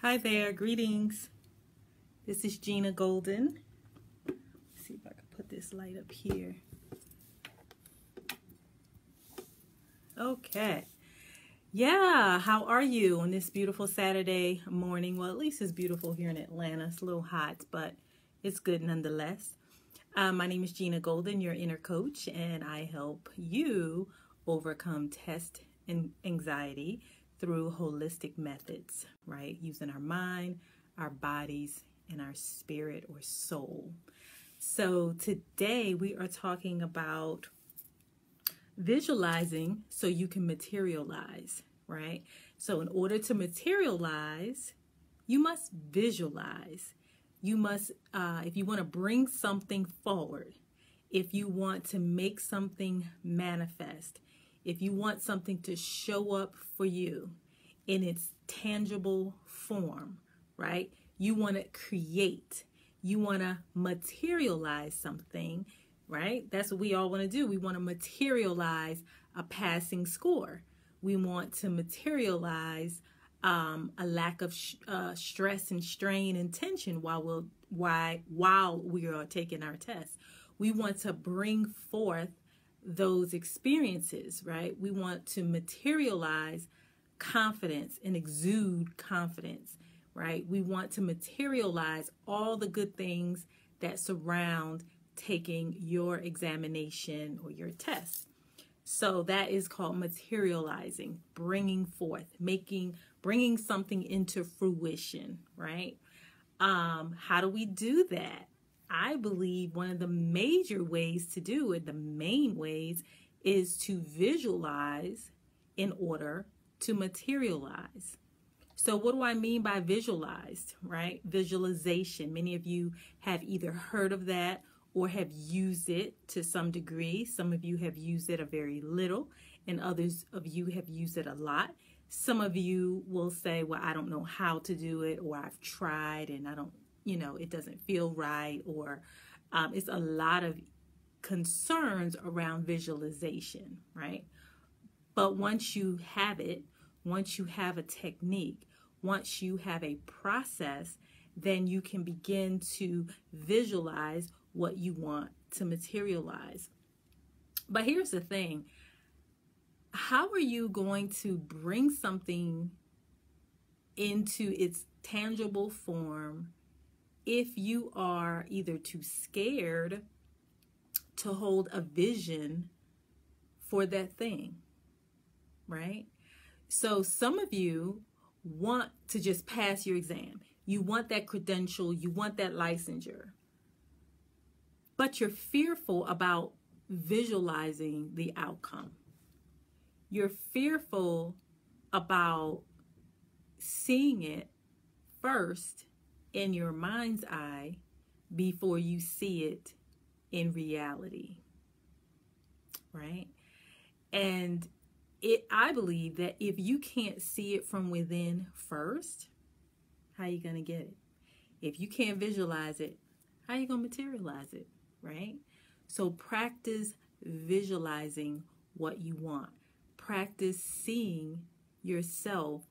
Hi there, greetings. This is Gena Golden. Let's see if I can put this light up here. Okay. Yeah, how are you on this beautiful Saturday morning? Well, at least it's beautiful here in Atlanta. It's a little hot, but it's good nonetheless. My name is Gena Golden, your inner coach, and I help you overcome test and anxiety through holistic methods, right? Using our mind, our bodies, and our spirit or soul. So today we are talking about visualizing so you can materialize, right? So in order to materialize, you must visualize. You must, if you want to bring something forward, if you want to make something manifest, if you want something to show up for you in its tangible form, right? You want to create, you want to materialize something, right? That's what we all want to do. We want to materialize a passing score. We want to materialize a lack of stress and strain and tension while we are taking our test. We want to bring forth those experiences, right? We want to materialize confidence and exude confidence, right? We want to materialize all the good things that surround taking your examination or your test. So that is called materializing, bringing forth, bringing something into fruition, right? How do we do that? I believe one of the major ways to do it, the main ways, is to visualize in order to materialize. So what do I mean by visualized, right? Visualization. Many of you have either heard of that or have used it to some degree. Some of you have used it a very little, and others of you have used it a lot. Some of you will say, well, I don't know how to do it, or I've tried and I don't, it doesn't feel right, or it's a lot of concerns around visualization, right? But once you have it, once you have a technique, once you have a process, then you can begin to visualize what you want to materialize. But here's the thing. How are you going to bring something into its tangible form if you are either too scared to hold a vision for that thing, right? So some of you want to just pass your exam. You want that credential, you want that licensure, but you're fearful about visualizing the outcome. You're fearful about seeing it first in your mind's eye before you see it in reality, right? And I believe that if you can't see it from within first, how are you going to get it? If you can't visualize it, how are you going to materialize it, right? So practice visualizing what you want. Practice seeing yourself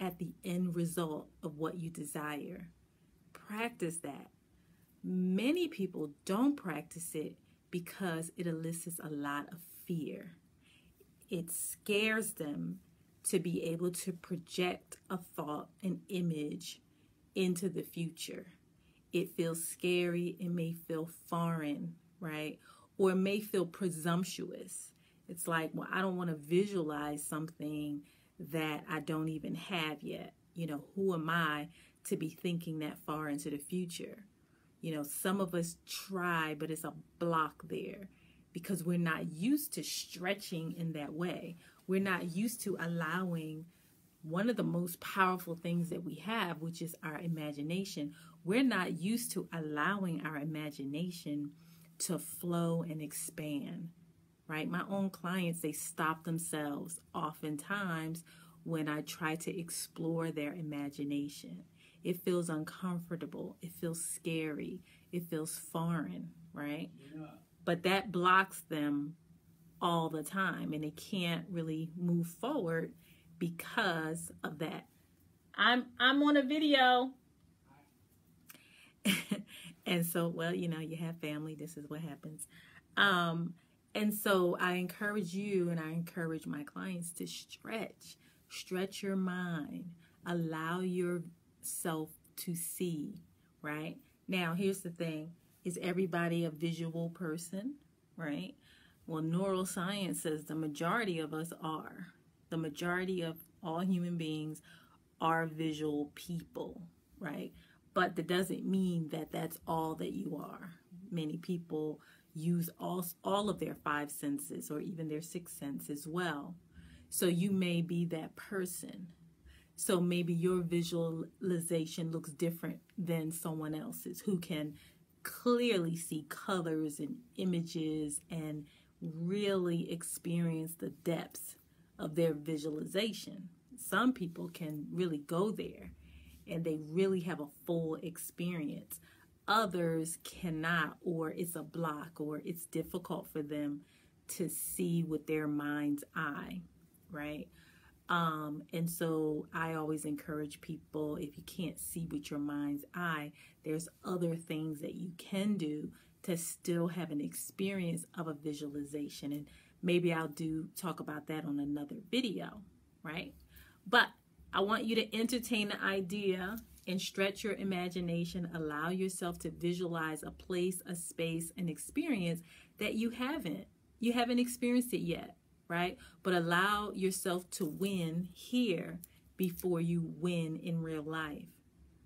at the end result of what you desire. Practice that. Many people don't practice it because it elicits a lot of fear. It scares them to be able to project a thought, an image into the future. It feels scary. It may feel foreign, right? Or it may feel presumptuous. It's like, well, I don't want to visualize something that I don't even have yet. Who am I to be thinking that far into the future? Some of us try, but it's a block there because we're not used to stretching in that way. We're not used to allowing one of the most powerful things that we have, which is our imagination. We're not used to allowing our imagination to flow and expand, right? My own clients, they stop themselves oftentimes when I try to explore their imagination. It feels uncomfortable. It feels scary. It feels foreign, right? Yeah. But that blocks them all the time, and they can't really move forward because of that. I'm on a video. And so, well, you know, you have family. This is what happens. And so I encourage you and I encourage my clients to stretch your mind, allow yourself to see, right? Now, here's the thing. Is everybody a visual person, right? Well, neuroscience says the majority of us are. The majority of all human beings are visual people, right? But that doesn't mean that that's all that you are. Many people use all of their five senses or even their sixth sense as well. So you may be that person. So maybe your visualization looks different than someone else's who can clearly see colors and images and really experience the depths of their visualization. Some people can really go there and they really have a full experience. Others cannot, or it's a block, or it's difficult for them to see with their mind's eye, right? And so I always encourage people, if you can't see with your mind's eye, there's other things that you can do to still have an experience of a visualization. And maybe I'll talk about that on another video, right? But I want you to entertain the idea and stretch your imagination. Allow yourself to visualize a place, a space, an experience that you haven't experienced it yet, right? But allow yourself to win here before you win in real life,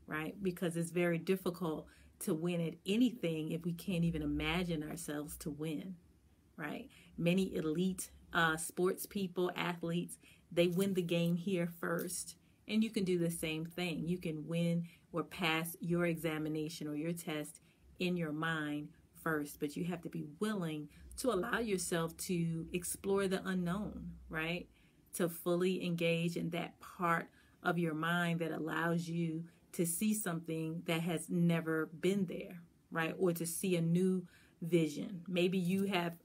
right? Because it's very difficult to win at anything if we can't even imagine ourselves to win, right? Many elite sports people, athletes, they win the game here first. And you can do the same thing. You can win or pass your examination or your test in your mind first, but you have to be willing to allow yourself to explore the unknown, right? To fully engage in that part of your mind that allows you to see something that has never been there, right? Or to see a new vision. Maybe you have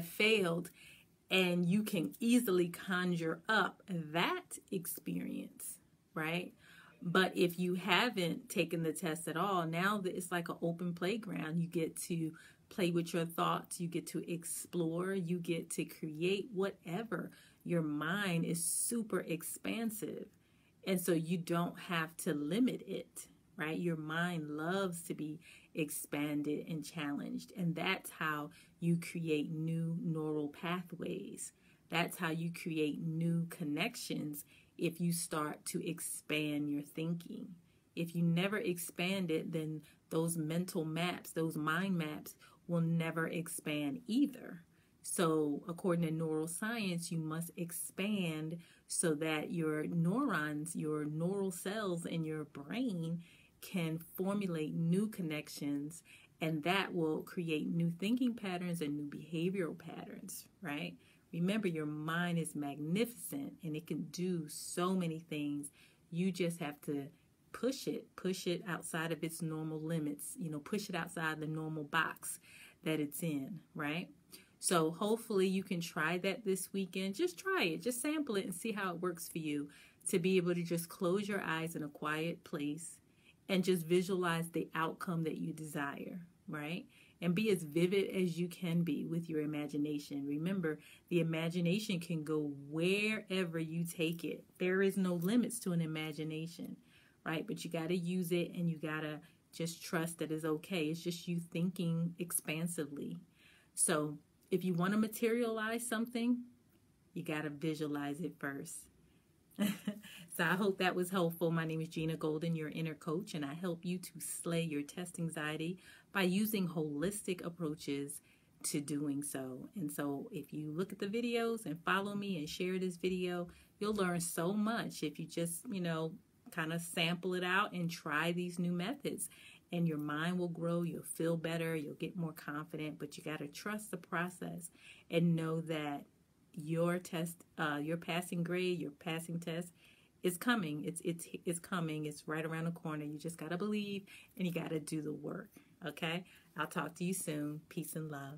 failed and you can easily conjure up that experience, right? But if you haven't taken the test at all, now that it's like an open playground, you get to play with your thoughts, you get to explore, you get to create whatever. Your mind is super expansive. And so you don't have to limit it, right? Your mind loves to be expanded and challenged. And that's how you create new neural pathways. That's how you create new connections if you start to expand your thinking. If you never expand it, then those mental maps, those mind maps will never expand either. So according to neuroscience, you must expand so that your neurons, your neural cells in your brain can formulate new connections, and that will create new thinking patterns and new behavioral patterns, right? Remember, your mind is magnificent and it can do so many things. You just have to push it outside of its normal limits, push it outside the normal box that it's in, right? So hopefully you can try that this weekend. Just try it, just sample it and see how it works for you, to be able to just close your eyes in a quiet place and just visualize the outcome that you desire, right? And be as vivid as you can be with your imagination. Remember, the imagination can go wherever you take it. There is no limits to an imagination, right? But you got to use it and you got to just trust that it's okay. It's just you thinking expansively. So if you want to materialize something, you got to visualize it first. So I hope that was helpful. My name is Gena Golden, your inner coach, and I help you to slay your test anxiety by using holistic approaches to doing so. And so if you look at the videos and follow me and share this video, you'll learn so much if you just, kind of sample it out and try these new methods. And your mind will grow, you'll feel better, you'll get more confident, but you got to trust the process and know that your test, your passing grade, your passing test is coming. It's coming. It's right around the corner. You just got to believe and you got to do the work. Okay? I'll talk to you soon. Peace and love.